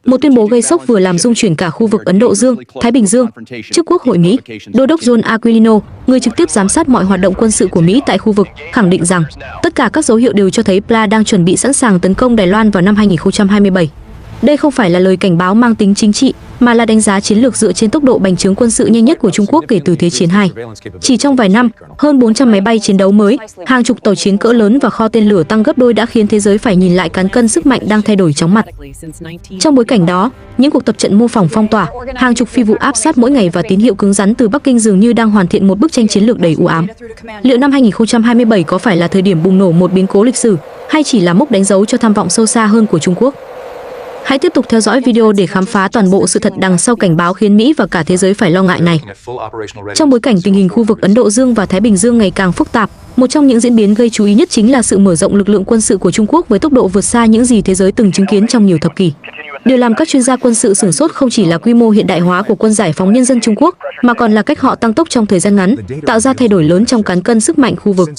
Một tuyên bố gây sốc vừa làm rung chuyển cả khu vực Ấn Độ Dương, Thái Bình Dương. Trước Quốc hội Mỹ, Đô đốc John Aquilino, người trực tiếp giám sát mọi hoạt động quân sự của Mỹ tại khu vực, khẳng định rằng tất cả các dấu hiệu đều cho thấy PLA đang chuẩn bị sẵn sàng tấn công Đài Loan vào năm 2027. Đây không phải là lời cảnh báo mang tính chính trị, mà là đánh giá chiến lược dựa trên tốc độ bành trướng quân sự nhanh nhất của Trung Quốc kể từ Thế chiến II. Chỉ trong vài năm, hơn 400 máy bay chiến đấu mới, hàng chục tàu chiến cỡ lớn và kho tên lửa tăng gấp đôi đã khiến thế giới phải nhìn lại cán cân sức mạnh đang thay đổi chóng mặt. Trong bối cảnh đó, những cuộc tập trận mô phỏng phong tỏa, hàng chục phi vụ áp sát mỗi ngày và tín hiệu cứng rắn từ Bắc Kinh dường như đang hoàn thiện một bức tranh chiến lược đầy u ám. Liệu năm 2027 có phải là thời điểm bùng nổ một biến cố lịch sử, hay chỉ là mốc đánh dấu cho tham vọng sâu xa hơn của Trung Quốc? Hãy tiếp tục theo dõi video để khám phá toàn bộ sự thật đằng sau cảnh báo khiến Mỹ và cả thế giới phải lo ngại này. Trong bối cảnh tình hình khu vực Ấn Độ Dương và Thái Bình Dương ngày càng phức tạp, một trong những diễn biến gây chú ý nhất chính là sự mở rộng lực lượng quân sự của Trung Quốc với tốc độ vượt xa những gì thế giới từng chứng kiến trong nhiều thập kỷ. Điều làm các chuyên gia quân sự sửng sốt không chỉ là quy mô hiện đại hóa của quân giải phóng nhân dân Trung Quốc, mà còn là cách họ tăng tốc trong thời gian ngắn, tạo ra thay đổi lớn trong cán cân sức mạnh khu vực.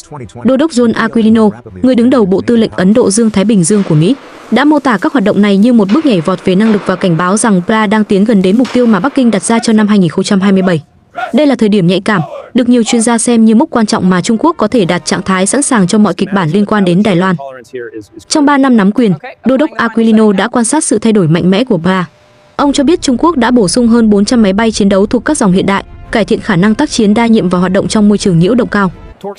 Đô đốc John Aquilino, người đứng đầu Bộ Tư lệnh Ấn Độ Dương-Thái Bình Dương của Mỹ, đã mô tả các hoạt động này như một bước nhảy vọt về năng lực và cảnh báo rằng PLA đang tiến gần đến mục tiêu mà Bắc Kinh đặt ra cho năm 2027. Đây là thời điểm nhạy cảm, được nhiều chuyên gia xem như mốc quan trọng mà Trung Quốc có thể đạt trạng thái sẵn sàng cho mọi kịch bản liên quan đến Đài Loan. Trong 3 năm nắm quyền, Đô đốc Aquilino đã quan sát sự thay đổi mạnh mẽ của PLA. Ông cho biết Trung Quốc đã bổ sung hơn 400 máy bay chiến đấu thuộc các dòng hiện đại, cải thiện khả năng tác chiến đa nhiệm và hoạt động trong môi trường nhiễu động cao.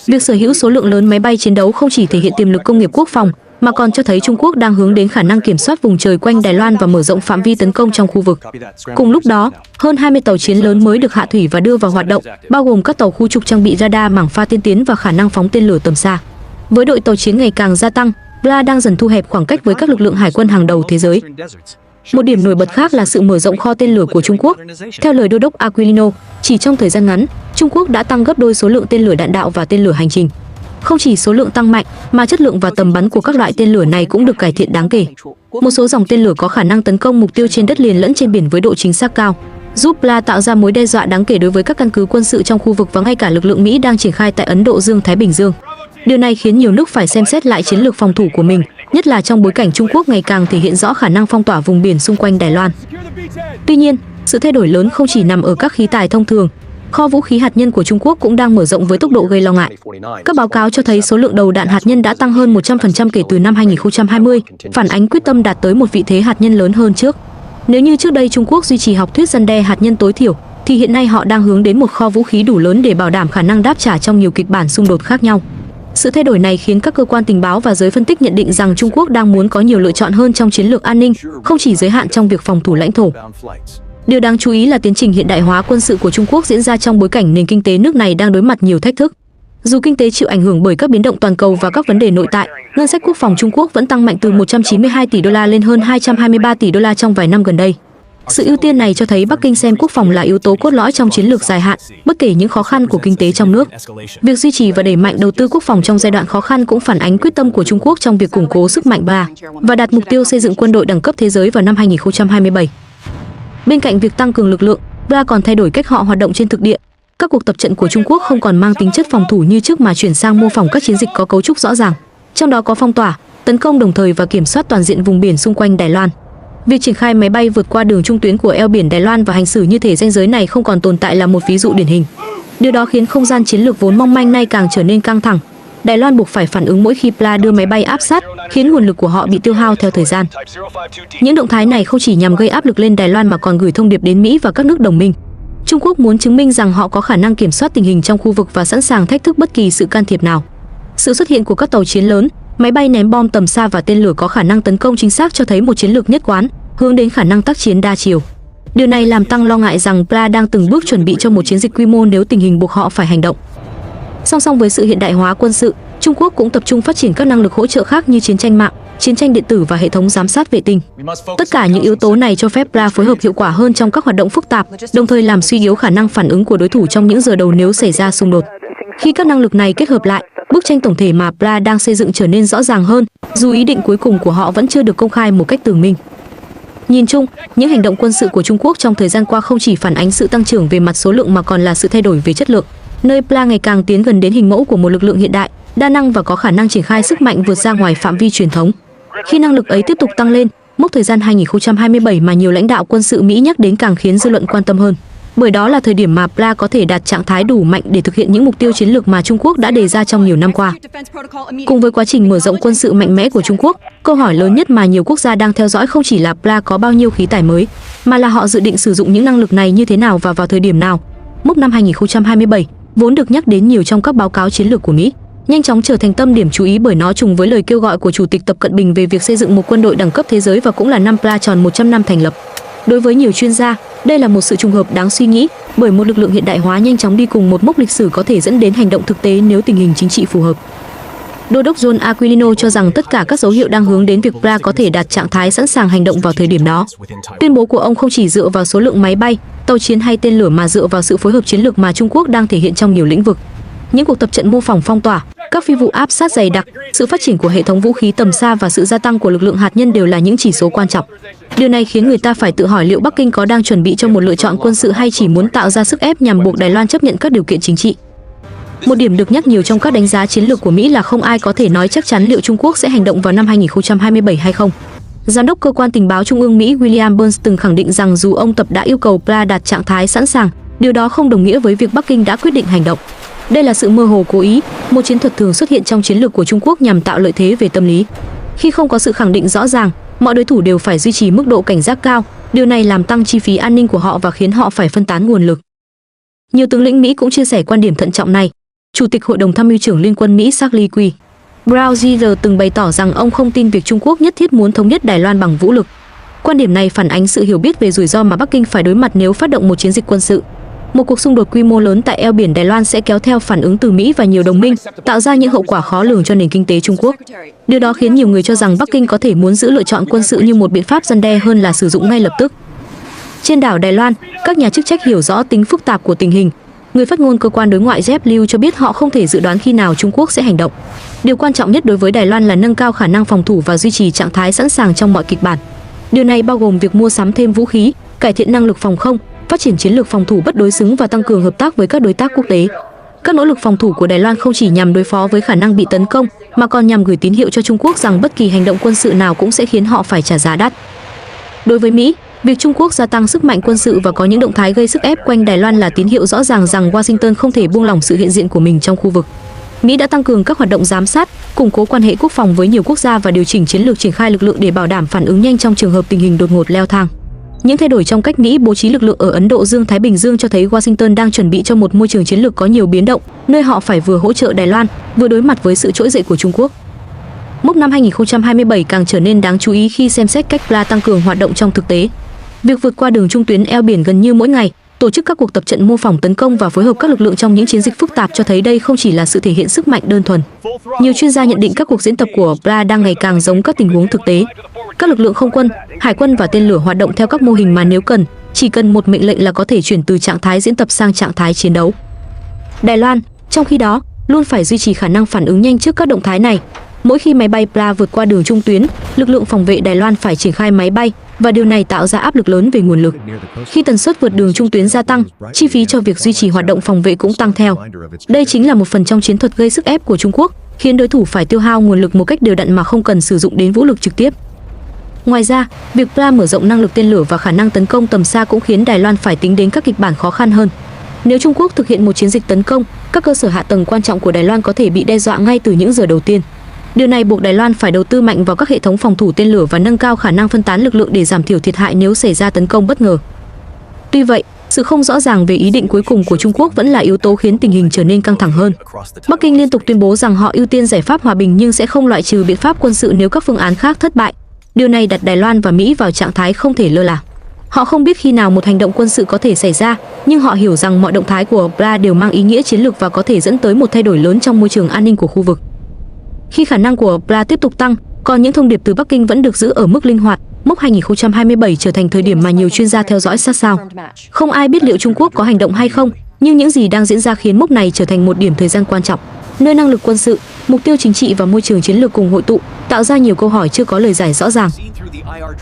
Việc sở hữu số lượng lớn máy bay chiến đấu không chỉ thể hiện tiềm lực công nghiệp quốc phòng, mà còn cho thấy Trung Quốc đang hướng đến khả năng kiểm soát vùng trời quanh Đài Loan và mở rộng phạm vi tấn công trong khu vực. Cùng lúc đó, hơn 20 tàu chiến lớn mới được hạ thủy và đưa vào hoạt động, bao gồm các tàu khu trục trang bị radar mảng pha tiên tiến và khả năng phóng tên lửa tầm xa. Với đội tàu chiến ngày càng gia tăng, PLA đang dần thu hẹp khoảng cách với các lực lượng hải quân hàng đầu thế giới. Một điểm nổi bật khác là sự mở rộng kho tên lửa của Trung Quốc. Theo lời Đô đốc Aquilino, chỉ trong thời gian ngắn, Trung Quốc đã tăng gấp đôi số lượng tên lửa đạn đạo và tên lửa hành trình. Không chỉ số lượng tăng mạnh, mà chất lượng và tầm bắn của các loại tên lửa này cũng được cải thiện đáng kể. Một số dòng tên lửa có khả năng tấn công mục tiêu trên đất liền lẫn trên biển với độ chính xác cao, giúp PLA tạo ra mối đe dọa đáng kể đối với các căn cứ quân sự trong khu vực và ngay cả lực lượng Mỹ đang triển khai tại Ấn Độ Dương-Thái Bình Dương. Điều này khiến nhiều nước phải xem xét lại chiến lược phòng thủ của mình, nhất là trong bối cảnh Trung Quốc ngày càng thể hiện rõ khả năng phong tỏa vùng biển xung quanh Đài Loan. Tuy nhiên, sự thay đổi lớn không chỉ nằm ở các khí tài thông thường. Kho vũ khí hạt nhân của Trung Quốc cũng đang mở rộng với tốc độ gây lo ngại. Các báo cáo cho thấy số lượng đầu đạn hạt nhân đã tăng hơn 100% kể từ năm 2020, phản ánh quyết tâm đạt tới một vị thế hạt nhân lớn hơn trước. Nếu như trước đây Trung Quốc duy trì học thuyết răn đe hạt nhân tối thiểu, thì hiện nay họ đang hướng đến một kho vũ khí đủ lớn để bảo đảm khả năng đáp trả trong nhiều kịch bản xung đột khác nhau. Sự thay đổi này khiến các cơ quan tình báo và giới phân tích nhận định rằng Trung Quốc đang muốn có nhiều lựa chọn hơn trong chiến lược an ninh, không chỉ giới hạn trong việc phòng thủ lãnh thổ. Điều đáng chú ý là tiến trình hiện đại hóa quân sự của Trung Quốc diễn ra trong bối cảnh nền kinh tế nước này đang đối mặt nhiều thách thức. Dù kinh tế chịu ảnh hưởng bởi các biến động toàn cầu và các vấn đề nội tại, ngân sách quốc phòng Trung Quốc vẫn tăng mạnh từ 192 tỷ đô la lên hơn 223 tỷ đô la trong vài năm gần đây. Sự ưu tiên này cho thấy Bắc Kinh xem quốc phòng là yếu tố cốt lõi trong chiến lược dài hạn, bất kể những khó khăn của kinh tế trong nước. Việc duy trì và đẩy mạnh đầu tư quốc phòng trong giai đoạn khó khăn cũng phản ánh quyết tâm của Trung Quốc trong việc củng cố sức mạnh PLA và đạt mục tiêu xây dựng quân đội đẳng cấp thế giới vào năm 2027. Bên cạnh việc tăng cường lực lượng, PLA còn thay đổi cách họ hoạt động trên thực địa. Các cuộc tập trận của Trung Quốc không còn mang tính chất phòng thủ như trước mà chuyển sang mô phỏng các chiến dịch có cấu trúc rõ ràng, trong đó có phong tỏa, tấn công đồng thời và kiểm soát toàn diện vùng biển xung quanh Đài Loan. Việc triển khai máy bay vượt qua đường trung tuyến của eo biển Đài Loan và hành xử như thể ranh giới này không còn tồn tại là một ví dụ điển hình. Điều đó khiến không gian chiến lược vốn mong manh nay càng trở nên căng thẳng. Đài Loan buộc phải phản ứng mỗi khi PLA đưa máy bay áp sát, khiến nguồn lực của họ bị tiêu hao theo thời gian. Những động thái này không chỉ nhằm gây áp lực lên Đài Loan mà còn gửi thông điệp đến Mỹ và các nước đồng minh. Trung Quốc muốn chứng minh rằng họ có khả năng kiểm soát tình hình trong khu vực và sẵn sàng thách thức bất kỳ sự can thiệp nào. Sự xuất hiện của các tàu chiến lớn, máy bay ném bom tầm xa và tên lửa có khả năng tấn công chính xác cho thấy một chiến lược nhất quán, hướng đến khả năng tác chiến đa chiều. Điều này làm tăng lo ngại rằng PLA đang từng bước chuẩn bị cho một chiến dịch quy mô nếu tình hình buộc họ phải hành động. Song song với sự hiện đại hóa quân sự, Trung Quốc cũng tập trung phát triển các năng lực hỗ trợ khác như chiến tranh mạng, chiến tranh điện tử và hệ thống giám sát vệ tinh. Tất cả những yếu tố này cho phép PLA phối hợp hiệu quả hơn trong các hoạt động phức tạp, đồng thời làm suy yếu khả năng phản ứng của đối thủ trong những giờ đầu nếu xảy ra xung đột. Khi các năng lực này kết hợp lại, bức tranh tổng thể mà PLA đang xây dựng trở nên rõ ràng hơn, dù ý định cuối cùng của họ vẫn chưa được công khai một cách tường minh. Nhìn chung, những hành động quân sự của Trung Quốc trong thời gian qua không chỉ phản ánh sự tăng trưởng về mặt số lượng mà còn là sự thay đổi về chất lượng, nơi PLA ngày càng tiến gần đến hình mẫu của một lực lượng hiện đại, đa năng và có khả năng triển khai sức mạnh vượt ra ngoài phạm vi truyền thống. Khi năng lực ấy tiếp tục tăng lên, Mốc thời gian 2027 mà nhiều lãnh đạo quân sự Mỹ nhắc đến càng khiến dư luận quan tâm hơn. Bởi đó là thời điểm mà PLA có thể đạt trạng thái đủ mạnh để thực hiện những mục tiêu chiến lược mà Trung Quốc đã đề ra trong nhiều năm qua. Cùng với quá trình mở rộng quân sự mạnh mẽ của Trung Quốc, câu hỏi lớn nhất mà nhiều quốc gia đang theo dõi không chỉ là PLA có bao nhiêu khí tải mới, mà là họ dự định sử dụng những năng lực này như thế nào và vào thời điểm nào. Mốc năm 2027 vốn được nhắc đến nhiều trong các báo cáo chiến lược của Mỹ, nhanh chóng trở thành tâm điểm chú ý bởi nó trùng với lời kêu gọi của Chủ tịch Tập Cận Bình về việc xây dựng một quân đội đẳng cấp thế giới và cũng là năm PLA tròn 100 năm thành lập. Đối với nhiều chuyên gia, đây là một sự trùng hợp đáng suy nghĩ, bởi một lực lượng hiện đại hóa nhanh chóng đi cùng một mốc lịch sử có thể dẫn đến hành động thực tế nếu tình hình chính trị phù hợp. Đô đốc John Aquilino cho rằng tất cả các dấu hiệu đang hướng đến việc PLA có thể đạt trạng thái sẵn sàng hành động vào thời điểm đó. Tuyên bố của ông không chỉ dựa vào số lượng máy bay, tàu chiến hay tên lửa mà dựa vào sự phối hợp chiến lược mà Trung Quốc đang thể hiện trong nhiều lĩnh vực. Những cuộc tập trận mô phỏng phong tỏa, các phi vụ áp sát dày đặc, sự phát triển của hệ thống vũ khí tầm xa và sự gia tăng của lực lượng hạt nhân đều là những chỉ số quan trọng. Điều này khiến người ta phải tự hỏi liệu Bắc Kinh có đang chuẩn bị cho một lựa chọn quân sự hay chỉ muốn tạo ra sức ép nhằm buộc Đài Loan chấp nhận các điều kiện chính trị. Một điểm được nhắc nhiều trong các đánh giá chiến lược của Mỹ là không ai có thể nói chắc chắn liệu Trung Quốc sẽ hành động vào năm 2027 hay không. Giám đốc cơ quan tình báo Trung ương Mỹ William Burns từng khẳng định rằng dù ông Tập đã yêu cầu PLA đạt trạng thái sẵn sàng, điều đó không đồng nghĩa với việc Bắc Kinh đã quyết định hành động. Đây là sự mơ hồ cố ý, một chiến thuật thường xuất hiện trong chiến lược của Trung Quốc nhằm tạo lợi thế về tâm lý. Khi không có sự khẳng định rõ ràng, mọi đối thủ đều phải duy trì mức độ cảnh giác cao, điều này làm tăng chi phí an ninh của họ và khiến họ phải phân tán nguồn lực. Nhiều tướng lĩnh Mỹ cũng chia sẻ quan điểm thận trọng này. Chủ tịch Hội đồng Tham mưu trưởng Liên quân Mỹ Charles Q. Brown Jr. từng bày tỏ rằng ông không tin việc Trung Quốc nhất thiết muốn thống nhất Đài Loan bằng vũ lực. Quan điểm này phản ánh sự hiểu biết về rủi ro mà Bắc Kinh phải đối mặt nếu phát động một chiến dịch quân sự. Một cuộc xung đột quy mô lớn tại eo biển Đài Loan sẽ kéo theo phản ứng từ Mỹ và nhiều đồng minh, tạo ra những hậu quả khó lường cho nền kinh tế Trung Quốc. Điều đó khiến nhiều người cho rằng Bắc Kinh có thể muốn giữ lựa chọn quân sự như một biện pháp răn đe hơn là sử dụng ngay lập tức. Trên đảo Đài Loan, các nhà chức trách hiểu rõ tính phức tạp của tình hình. Người phát ngôn cơ quan đối ngoại Jeff Liu cho biết họ không thể dự đoán khi nào Trung Quốc sẽ hành động. Điều quan trọng nhất đối với Đài Loan là nâng cao khả năng phòng thủ và duy trì trạng thái sẵn sàng trong mọi kịch bản. Điều này bao gồm việc mua sắm thêm vũ khí, cải thiện năng lực phòng không, phát triển chiến lược phòng thủ bất đối xứng và tăng cường hợp tác với các đối tác quốc tế. Các nỗ lực phòng thủ của Đài Loan không chỉ nhằm đối phó với khả năng bị tấn công, mà còn nhằm gửi tín hiệu cho Trung Quốc rằng bất kỳ hành động quân sự nào cũng sẽ khiến họ phải trả giá đắt. Đối với Mỹ, việc Trung Quốc gia tăng sức mạnh quân sự và có những động thái gây sức ép quanh Đài Loan là tín hiệu rõ ràng rằng Washington không thể buông lỏng sự hiện diện của mình trong khu vực. Mỹ đã tăng cường các hoạt động giám sát, củng cố quan hệ quốc phòng với nhiều quốc gia và điều chỉnh chiến lược triển khai lực lượng để bảo đảm phản ứng nhanh trong trường hợp tình hình đột ngột leo thang. Những thay đổi trong cách Mỹ bố trí lực lượng ở Ấn Độ Dương-Thái Bình Dương cho thấy Washington đang chuẩn bị cho một môi trường chiến lược có nhiều biến động, nơi họ phải vừa hỗ trợ Đài Loan, vừa đối mặt với sự trỗi dậy của Trung Quốc. Mốc năm 2027 càng trở nên đáng chú ý khi xem xét cách PLA tăng cường hoạt động trong thực tế. Việc vượt qua đường trung tuyến eo biển gần như mỗi ngày, tổ chức các cuộc tập trận mô phỏng tấn công và phối hợp các lực lượng trong những chiến dịch phức tạp cho thấy đây không chỉ là sự thể hiện sức mạnh đơn thuần. Nhiều chuyên gia nhận định các cuộc diễn tập của PLA đang ngày càng giống các tình huống thực tế. Các lực lượng không quân, hải quân và tên lửa hoạt động theo các mô hình mà nếu cần, chỉ cần một mệnh lệnh là có thể chuyển từ trạng thái diễn tập sang trạng thái chiến đấu. Đài Loan, trong khi đó, luôn phải duy trì khả năng phản ứng nhanh trước các động thái này. Mỗi khi máy bay PLA vượt qua đường trung tuyến, lực lượng phòng vệ Đài Loan phải triển khai máy bay và điều này tạo ra áp lực lớn về nguồn lực. Khi tần suất vượt đường trung tuyến gia tăng, chi phí cho việc duy trì hoạt động phòng vệ cũng tăng theo. Đây chính là một phần trong chiến thuật gây sức ép của Trung Quốc, khiến đối thủ phải tiêu hao nguồn lực một cách đều đặn mà không cần sử dụng đến vũ lực trực tiếp. Ngoài ra, việc PLA mở rộng năng lực tên lửa và khả năng tấn công tầm xa cũng khiến Đài Loan phải tính đến các kịch bản khó khăn hơn. Nếu Trung Quốc thực hiện một chiến dịch tấn công, các cơ sở hạ tầng quan trọng của Đài Loan có thể bị đe dọa ngay từ những giờ đầu tiên. Điều này buộc Đài Loan phải đầu tư mạnh vào các hệ thống phòng thủ tên lửa và nâng cao khả năng phân tán lực lượng để giảm thiểu thiệt hại nếu xảy ra tấn công bất ngờ. Tuy vậy, sự không rõ ràng về ý định cuối cùng của Trung Quốc vẫn là yếu tố khiến tình hình trở nên căng thẳng hơn. Bắc Kinh liên tục tuyên bố rằng họ ưu tiên giải pháp hòa bình nhưng sẽ không loại trừ biện pháp quân sự nếu các phương án khác thất bại. Điều này đặt Đài Loan và Mỹ vào trạng thái không thể lơ là. Họ không biết khi nào một hành động quân sự có thể xảy ra, nhưng họ hiểu rằng mọi động thái của PLA đều mang ý nghĩa chiến lược và có thể dẫn tới một thay đổi lớn trong môi trường an ninh của khu vực. Khi khả năng của PLA tiếp tục tăng, còn những thông điệp từ Bắc Kinh vẫn được giữ ở mức linh hoạt, mốc 2027 trở thành thời điểm mà nhiều chuyên gia theo dõi sát sao. Không ai biết liệu Trung Quốc có hành động hay không, nhưng những gì đang diễn ra khiến mốc này trở thành một điểm thời gian quan trọng, nơi năng lực quân sự, mục tiêu chính trị và môi trường chiến lược cùng hội tụ, tạo ra nhiều câu hỏi chưa có lời giải rõ ràng.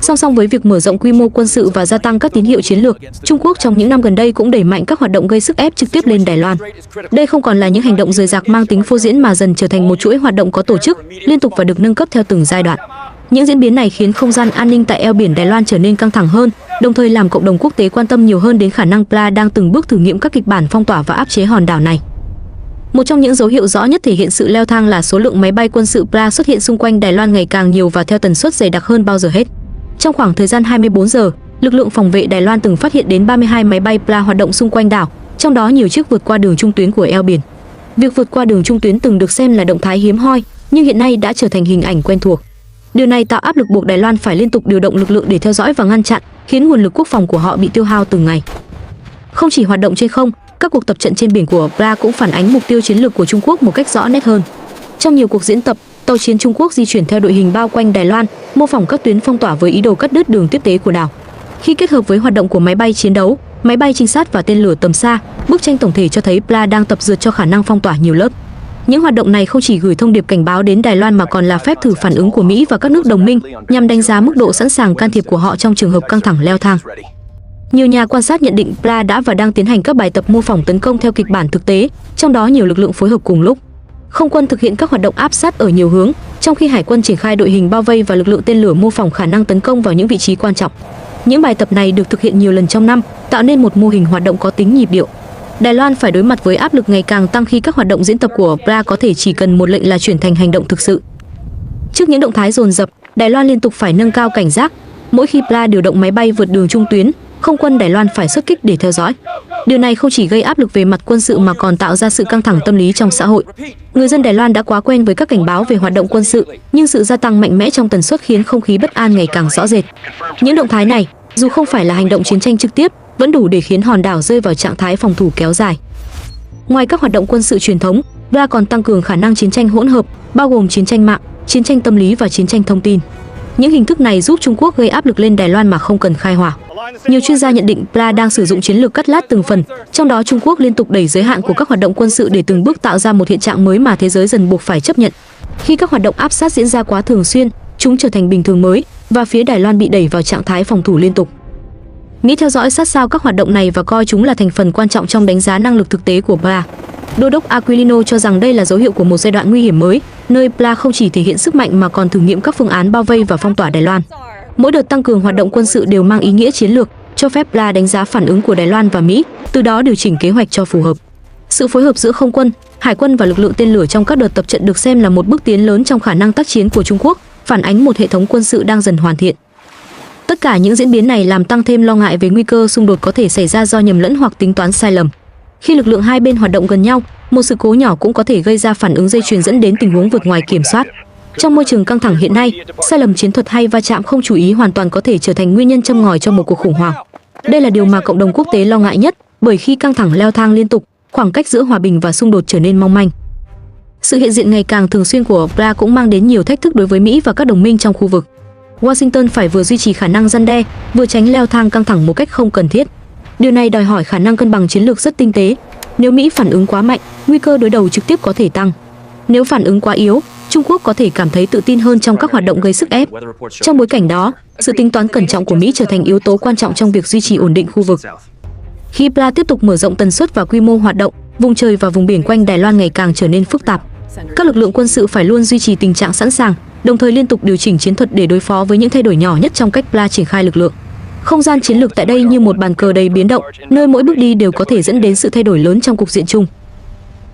Song song với việc mở rộng quy mô quân sự và gia tăng các tín hiệu chiến lược, Trung Quốc trong những năm gần đây cũng đẩy mạnh các hoạt động gây sức ép trực tiếp lên Đài Loan. Đây không còn là những hành động rời rạc mang tính phô diễn mà dần trở thành một chuỗi hoạt động có tổ chức, liên tục và được nâng cấp theo từng giai đoạn. Những diễn biến này khiến không gian an ninh tại eo biển Đài Loan trở nên căng thẳng hơn, đồng thời làm cộng đồng quốc tế quan tâm nhiều hơn đến khả năng PLA đang từng bước thử nghiệm các kịch bản phong tỏa và áp chế hòn đảo này. Một trong những dấu hiệu rõ nhất thể hiện sự leo thang là số lượng máy bay quân sự PLA xuất hiện xung quanh Đài Loan ngày càng nhiều và theo tần suất dày đặc hơn bao giờ hết. Trong khoảng thời gian 24 giờ, lực lượng phòng vệ Đài Loan từng phát hiện đến 32 máy bay PLA hoạt động xung quanh đảo, trong đó nhiều chiếc vượt qua đường trung tuyến của eo biển. Việc vượt qua đường trung tuyến từng được xem là động thái hiếm hoi, nhưng hiện nay đã trở thành hình ảnh quen thuộc. Điều này tạo áp lực buộc Đài Loan phải liên tục điều động lực lượng để theo dõi và ngăn chặn, khiến nguồn lực quốc phòng của họ bị tiêu hao từng ngày. Không chỉ hoạt động trên không, các cuộc tập trận trên biển của PLA cũng phản ánh mục tiêu chiến lược của Trung Quốc một cách rõ nét hơn. Trong nhiều cuộc diễn tập, tàu chiến Trung Quốc di chuyển theo đội hình bao quanh Đài Loan, mô phỏng các tuyến phong tỏa với ý đồ cắt đứt đường tiếp tế của đảo. Khi kết hợp với hoạt động của máy bay chiến đấu, máy bay trinh sát và tên lửa tầm xa, bức tranh tổng thể cho thấy PLA đang tập dượt cho khả năng phong tỏa nhiều lớp. Những hoạt động này không chỉ gửi thông điệp cảnh báo đến Đài Loan mà còn là phép thử phản ứng của Mỹ và các nước đồng minh nhằm đánh giá mức độ sẵn sàng can thiệp của họ trong trường hợp căng thẳng leo thang. Nhiều nhà quan sát nhận định PLA đã và đang tiến hành các bài tập mô phỏng tấn công theo kịch bản thực tế, trong đó nhiều lực lượng phối hợp cùng lúc. Không quân thực hiện các hoạt động áp sát ở nhiều hướng, trong khi hải quân triển khai đội hình bao vây và lực lượng tên lửa mô phỏng khả năng tấn công vào những vị trí quan trọng. Những bài tập này được thực hiện nhiều lần trong năm, tạo nên một mô hình hoạt động có tính nhịp điệu. Đài Loan phải đối mặt với áp lực ngày càng tăng khi các hoạt động diễn tập của PLA có thể chỉ cần một lệnh là chuyển thành hành động thực sự. Trước những động thái dồn dập, Đài Loan liên tục phải nâng cao cảnh giác. Mỗi khi PLA điều động máy bay vượt đường trung tuyến, không quân Đài Loan phải xuất kích để theo dõi. Điều này không chỉ gây áp lực về mặt quân sự mà còn tạo ra sự căng thẳng tâm lý trong xã hội. Người dân Đài Loan đã quá quen với các cảnh báo về hoạt động quân sự, nhưng sự gia tăng mạnh mẽ trong tần suất khiến không khí bất an ngày càng rõ rệt. Những động thái này, dù không phải là hành động chiến tranh trực tiếp, vẫn đủ để khiến hòn đảo rơi vào trạng thái phòng thủ kéo dài. Ngoài các hoạt động quân sự truyền thống, PLA còn tăng cường khả năng chiến tranh hỗn hợp, bao gồm chiến tranh mạng, chiến tranh tâm lý và chiến tranh thông tin. Những hình thức này giúp Trung Quốc gây áp lực lên Đài Loan mà không cần khai hỏa. Nhiều chuyên gia nhận định PLA đang sử dụng chiến lược cắt lát từng phần, trong đó Trung Quốc liên tục đẩy giới hạn của các hoạt động quân sự để từng bước tạo ra một hiện trạng mới mà thế giới dần buộc phải chấp nhận. Khi các hoạt động áp sát diễn ra quá thường xuyên, chúng trở thành bình thường mới và phía Đài Loan bị đẩy vào trạng thái phòng thủ liên tục. Mỹ theo dõi sát sao các hoạt động này và coi chúng là thành phần quan trọng trong đánh giá năng lực thực tế của PLA. Đô đốc Aquilino cho rằng đây là dấu hiệu của một giai đoạn nguy hiểm mới, nơi PLA không chỉ thể hiện sức mạnh mà còn thử nghiệm các phương án bao vây và phong tỏa Đài Loan. Mỗi đợt tăng cường hoạt động quân sự đều mang ý nghĩa chiến lược, cho phép PLA đánh giá phản ứng của Đài Loan và Mỹ, từ đó điều chỉnh kế hoạch cho phù hợp. Sự phối hợp giữa không quân, hải quân và lực lượng tên lửa trong các đợt tập trận được xem là một bước tiến lớn trong khả năng tác chiến của Trung Quốc, phản ánh một hệ thống quân sự đang dần hoàn thiện. Tất cả những diễn biến này làm tăng thêm lo ngại về nguy cơ xung đột có thể xảy ra do nhầm lẫn hoặc tính toán sai lầm. Khi lực lượng hai bên hoạt động gần nhau, một sự cố nhỏ cũng có thể gây ra phản ứng dây chuyền dẫn đến tình huống vượt ngoài kiểm soát. Trong môi trường căng thẳng hiện nay, sai lầm chiến thuật hay va chạm không chú ý hoàn toàn có thể trở thành nguyên nhân châm ngòi cho một cuộc khủng hoảng. Đây là điều mà cộng đồng quốc tế lo ngại nhất, bởi khi căng thẳng leo thang liên tục, khoảng cách giữa hòa bình và xung đột trở nên mong manh. Sự hiện diện ngày càng thường xuyên của PLA cũng mang đến nhiều thách thức đối với Mỹ và các đồng minh trong khu vực. Washington phải vừa duy trì khả năng răn đe, vừa tránh leo thang căng thẳng một cách không cần thiết. Điều này đòi hỏi khả năng cân bằng chiến lược rất tinh tế. Nếu Mỹ phản ứng quá mạnh, nguy cơ đối đầu trực tiếp có thể tăng. Nếu phản ứng quá yếu, Trung Quốc có thể cảm thấy tự tin hơn trong các hoạt động gây sức ép. Trong bối cảnh đó, sự tính toán cẩn trọng của Mỹ trở thành yếu tố quan trọng trong việc duy trì ổn định khu vực. Khi PLA tiếp tục mở rộng tần suất và quy mô hoạt động, vùng trời và vùng biển quanh Đài Loan ngày càng trở nên phức tạp. Các lực lượng quân sự phải luôn duy trì tình trạng sẵn sàng, đồng thời liên tục điều chỉnh chiến thuật để đối phó với những thay đổi nhỏ nhất trong cách PLA triển khai lực lượng. Không gian chiến lược tại đây như một bàn cờ đầy biến động, nơi mỗi bước đi đều có thể dẫn đến sự thay đổi lớn trong cục diện chung.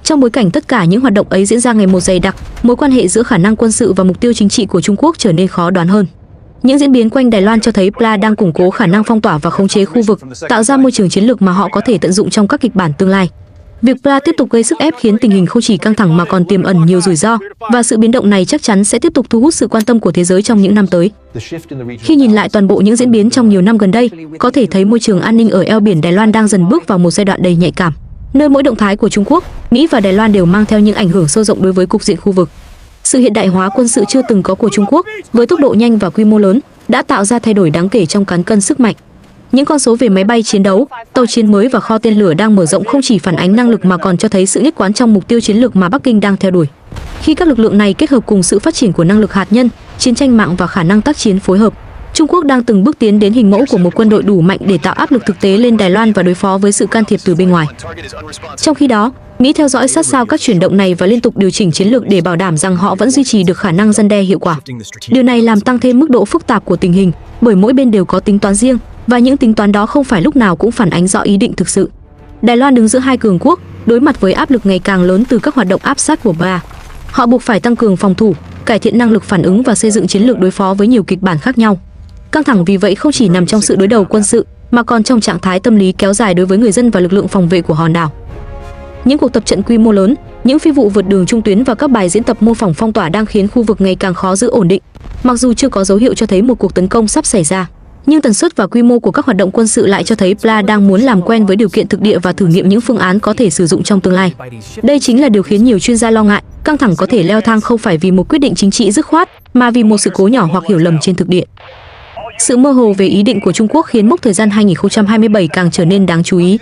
Trong bối cảnh tất cả những hoạt động ấy diễn ra ngày một dày đặc, mối quan hệ giữa khả năng quân sự và mục tiêu chính trị của Trung Quốc trở nên khó đoán hơn. Những diễn biến quanh Đài Loan cho thấy PLA đang củng cố khả năng phong tỏa và khống chế khu vực, tạo ra môi trường chiến lược mà họ có thể tận dụng trong các kịch bản tương lai. Việc PLA tiếp tục gây sức ép khiến tình hình không chỉ căng thẳng mà còn tiềm ẩn nhiều rủi ro, và sự biến động này chắc chắn sẽ tiếp tục thu hút sự quan tâm của thế giới trong những năm tới. Khi nhìn lại toàn bộ những diễn biến trong nhiều năm gần đây, có thể thấy môi trường an ninh ở eo biển Đài Loan đang dần bước vào một giai đoạn đầy nhạy cảm, nơi mỗi động thái của Trung Quốc, Mỹ và Đài Loan đều mang theo những ảnh hưởng sâu rộng đối với cục diện khu vực. Sự hiện đại hóa quân sự chưa từng có của Trung Quốc, với tốc độ nhanh và quy mô lớn, đã tạo ra thay đổi đáng kể trong cán cân sức mạnh. Những con số về máy bay chiến đấu, tàu chiến mới và kho tên lửa đang mở rộng không chỉ phản ánh năng lực mà còn cho thấy sự nhất quán trong mục tiêu chiến lược mà Bắc Kinh đang theo đuổi. Khi các lực lượng này kết hợp cùng sự phát triển của năng lực hạt nhân, chiến tranh mạng và khả năng tác chiến phối hợp, Trung Quốc đang từng bước tiến đến hình mẫu của một quân đội đủ mạnh để tạo áp lực thực tế lên Đài Loan và đối phó với sự can thiệp từ bên ngoài. Trong khi đó, Mỹ theo dõi sát sao các chuyển động này và liên tục điều chỉnh chiến lược để bảo đảm rằng họ vẫn duy trì được khả năng răn đe hiệu quả. Điều này làm tăng thêm mức độ phức tạp của tình hình, bởi mỗi bên đều có tính toán riêng, và những tính toán đó không phải lúc nào cũng phản ánh rõ ý định thực sự. Đài Loan đứng giữa hai cường quốc, đối mặt với áp lực ngày càng lớn từ các hoạt động áp sát của Ba. Họ buộc phải tăng cường phòng thủ, cải thiện năng lực phản ứng và xây dựng chiến lược đối phó với nhiều kịch bản khác nhau. Căng thẳng vì vậy không chỉ nằm trong sự đối đầu quân sự, mà còn trong trạng thái tâm lý kéo dài đối với người dân và lực lượng phòng vệ của hòn đảo. Những cuộc tập trận quy mô lớn, những phi vụ vượt đường trung tuyến và các bài diễn tập mô phỏng phong tỏa đang khiến khu vực ngày càng khó giữ ổn định. Mặc dù chưa có dấu hiệu cho thấy một cuộc tấn công sắp xảy ra, nhưng tần suất và quy mô của các hoạt động quân sự lại cho thấy Pla đang muốn làm quen với điều kiện thực địa và thử nghiệm những phương án có thể sử dụng trong tương lai. Đây chính là điều khiến nhiều chuyên gia lo ngại, căng thẳng có thể leo thang không phải vì một quyết định chính trị dứt khoát, mà vì một sự cố nhỏ hoặc hiểu lầm trên thực địa. Sự mơ hồ về ý định của Trung Quốc khiến mốc thời gian 2027 càng trở nên đáng chú ý.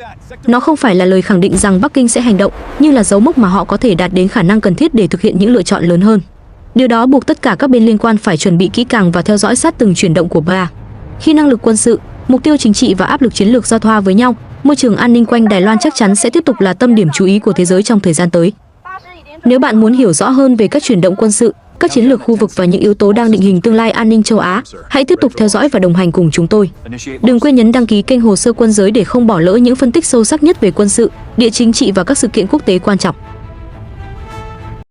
Nó không phải là lời khẳng định rằng Bắc Kinh sẽ hành động, nhưng là dấu mốc mà họ có thể đạt đến khả năng cần thiết để thực hiện những lựa chọn lớn hơn. Điều đó buộc tất cả các bên liên quan phải chuẩn bị kỹ càng và theo dõi sát từng chuyển động của Ba. Khi năng lực quân sự, mục tiêu chính trị và áp lực chiến lược giao thoa với nhau, môi trường an ninh quanh Đài Loan chắc chắn sẽ tiếp tục là tâm điểm chú ý của thế giới trong thời gian tới. Nếu bạn muốn hiểu rõ hơn về các chuyển động quân sự, các chiến lược khu vực và những yếu tố đang định hình tương lai an ninh châu Á, hãy tiếp tục theo dõi và đồng hành cùng chúng tôi. Đừng quên nhấn đăng ký kênh Hồ sơ Quân giới để không bỏ lỡ những phân tích sâu sắc nhất về quân sự, địa chính trị và các sự kiện quốc tế quan trọng.